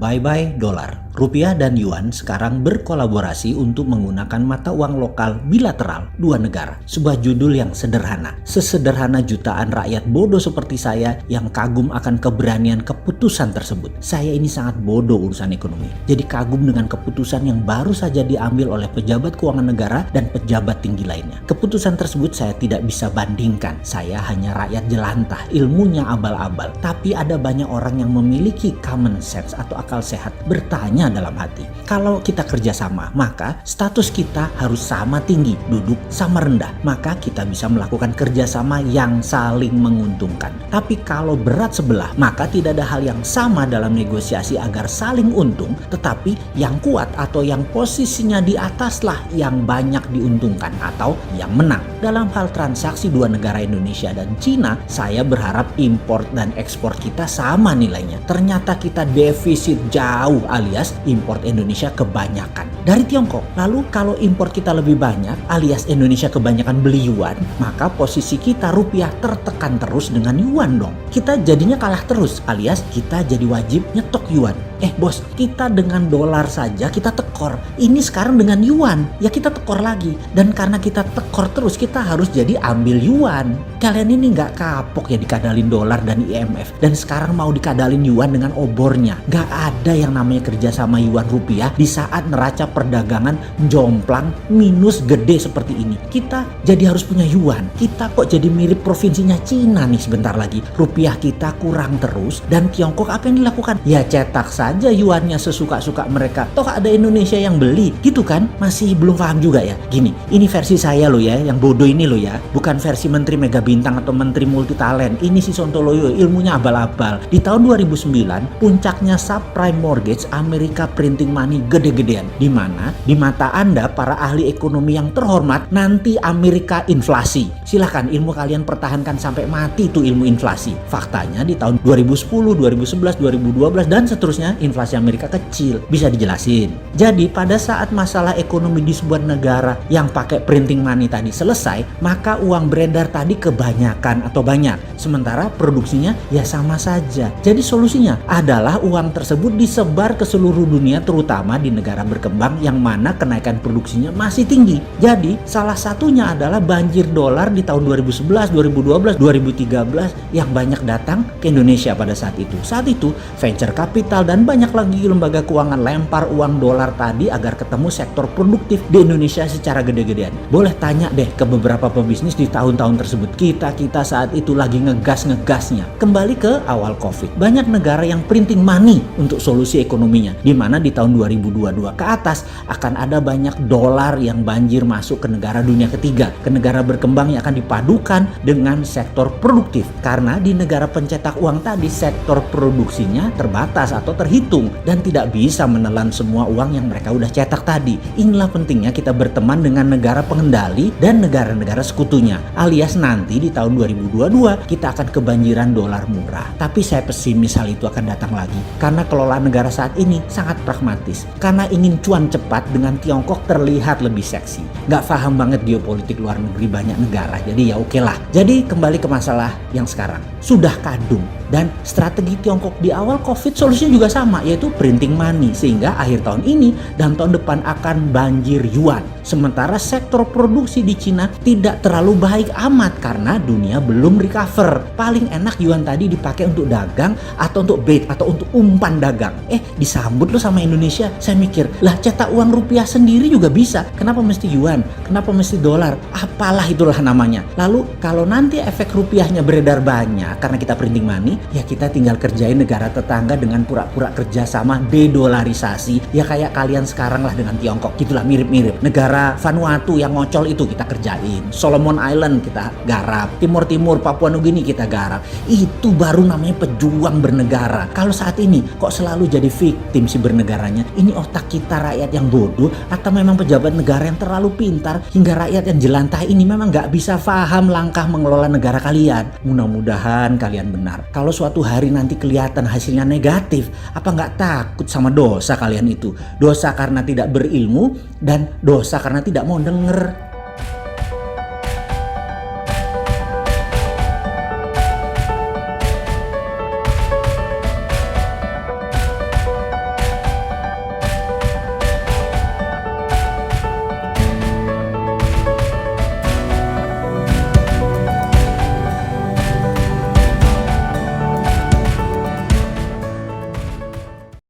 Bye-bye dolar. Rupiah dan yuan sekarang berkolaborasi untuk menggunakan mata uang lokal bilateral dua negara. Sebuah judul yang sederhana. Sesederhana jutaan rakyat bodoh seperti saya yang kagum akan keberanian keputusan tersebut. Saya ini sangat bodoh urusan ekonomi. Jadi kagum dengan keputusan yang baru saja diambil oleh pejabat keuangan negara dan pejabat tinggi lainnya. Keputusan tersebut saya tidak bisa bandingkan. Saya hanya rakyat jelantah, ilmunya abal-abal. Tapi ada banyak orang yang memiliki common sense atau akal sehat bertanya dalam hati. Kalau kita kerjasama, maka status kita harus sama tinggi, duduk sama rendah. Maka kita bisa melakukan kerjasama yang saling menguntungkan. Tapi kalau berat sebelah, maka tidak ada hal yang sama dalam negosiasi agar saling untung. Tetapi yang kuat atau yang posisinya di ataslah yang banyak diuntungkan atau yang menang. Dalam hal transaksi dua negara Indonesia dan Cina, saya berharap impor dan ekspor kita sama nilainya. Ternyata kita defisit jauh alias import Indonesia kebanyakan dari Tiongkok. Lalu kalau import kita lebih banyak alias Indonesia kebanyakan beli yuan, maka posisi kita rupiah tertekan terus dengan yuan dong. Kita jadinya kalah terus alias kita jadi wajib nyetok yuan. Bos, kita dengan dolar saja kita tekor. Ini sekarang dengan yuan, ya kita tekor lagi. Dan karena kita tekor terus, kita harus jadi ambil yuan. Kalian ini nggak kapok ya dikadalin dolar dan IMF. Dan sekarang mau dikadalin yuan dengan obornya. Nggak ada yang namanya kerja sama yuan rupiah di saat neraca perdagangan jomplang minus gede seperti ini. Kita jadi harus punya yuan. Kita kok jadi mirip provinsinya Cina nih sebentar lagi. Rupiah kita kurang terus dan Tiongkok apa yang dilakukan? Ya cetak saja yuannya sesuka-suka mereka. Toh ada Indonesia yang beli, gitu kan? Masih belum paham juga ya. Gini, ini versi saya loh ya, yang bodoh ini loh ya. Bukan versi Menteri Mega Bintang atau Menteri Multitalent. Ini si Sontoloyo, ilmunya abal-abal. Di tahun 2009, puncaknya subprime mortgage Amerika printing money gede-gedean. Di mana di mata Anda para ahli ekonomi yang terhormat, nanti Amerika inflasi. Silahkan ilmu kalian pertahankan sampai mati tuh ilmu inflasi. Faktanya di tahun 2010, 2011, 2012 dan seterusnya inflasi Amerika kecil. Bisa dijelasin? Jadi pada saat masalah ekonomi di sebuah negara yang pakai printing money tadi selesai, maka uang beredar tadi kebanyakan atau banyak. Sementara produksinya ya sama saja. Jadi solusinya adalah uang tersebut disebar ke seluruh dunia, terutama di negara berkembang yang mana kenaikan produksinya masih tinggi. Jadi salah satunya adalah banjir dolar di tahun 2011, 2012, 2013 yang banyak datang ke Indonesia pada saat itu. Saat itu venture capital dan banyak lagi lembaga keuangan lempar uang dolar tadi agar ketemu sektor produktif di Indonesia secara gede-gedean. Boleh tanya deh ke beberapa pebisnis di tahun-tahun tersebut. Kita saat itu lagi ngegasnya. Kembali ke awal COVID. Banyak negara yang printing money untuk solusi ekonominya. Di mana di tahun 2022 ke atas akan ada banyak dolar yang banjir masuk ke negara dunia ketiga. Ke negara berkembang yang akan dipadukan dengan sektor produktif. Karena di negara pencetak uang tadi sektor produksinya terbatas atau terhitung dan tidak bisa menelan semua uang yang mereka udah cetak tadi. Inilah pentingnya kita berteman dengan negara pengendali dan negara-negara sekutunya. Alias nanti di tahun 2022 kita akan kebanjiran dolar murah. Tapi saya pesimis hal itu akan datang lagi. Karena kelolaan negara saat ini sangat pragmatis. Karena ingin cuan cepat dengan Tiongkok terlihat lebih seksi. Nggak paham banget geopolitik luar negeri banyak negara. Jadi ya oke lah. Jadi kembali ke masalah yang sekarang. Sudah kadung. Dan strategi Tiongkok di awal COVID solusinya juga sama, yaitu printing money. Sehingga akhir tahun ini dan tahun depan akan banjir yuan. Sementara sektor produksi di Cina tidak terlalu baik amat karena dunia belum recover. Paling enak yuan tadi dipakai untuk dagang atau untuk bait atau untuk umpan dagang. Disambut loh sama Indonesia. Saya mikir, lah cetak uang rupiah sendiri juga bisa. Kenapa mesti yuan? Kenapa mesti dolar? Apalah itulah namanya. Lalu kalau nanti efek rupiahnya beredar banyak karena kita printing money, ya kita tinggal kerjain negara tetangga dengan pura-pura kerjasama dedolarisasi. Ya kayak kalian sekarang lah dengan Tiongkok. Gitulah mirip-mirip. Negara Vanuatu yang ngocol itu kita kerjain. Solomon Island kita garap. Timur-Timur Papua Nugini kita garap. Itu baru namanya pejuang bernegara. Kalau saat ini kok selalu jadi victim si bernegaranya? Ini otak kita rakyat yang bodoh atau memang pejabat negara yang terlalu pintar hingga rakyat yang jelantah ini memang nggak bisa paham langkah mengelola negara kalian? Mudah-mudahan kalian benar. Kalau suatu hari nanti kelihatan hasilnya negatif, apa nggak takut sama dosa kalian itu? Dosa karena tidak berilmu dan dosa karena tidak mau denger.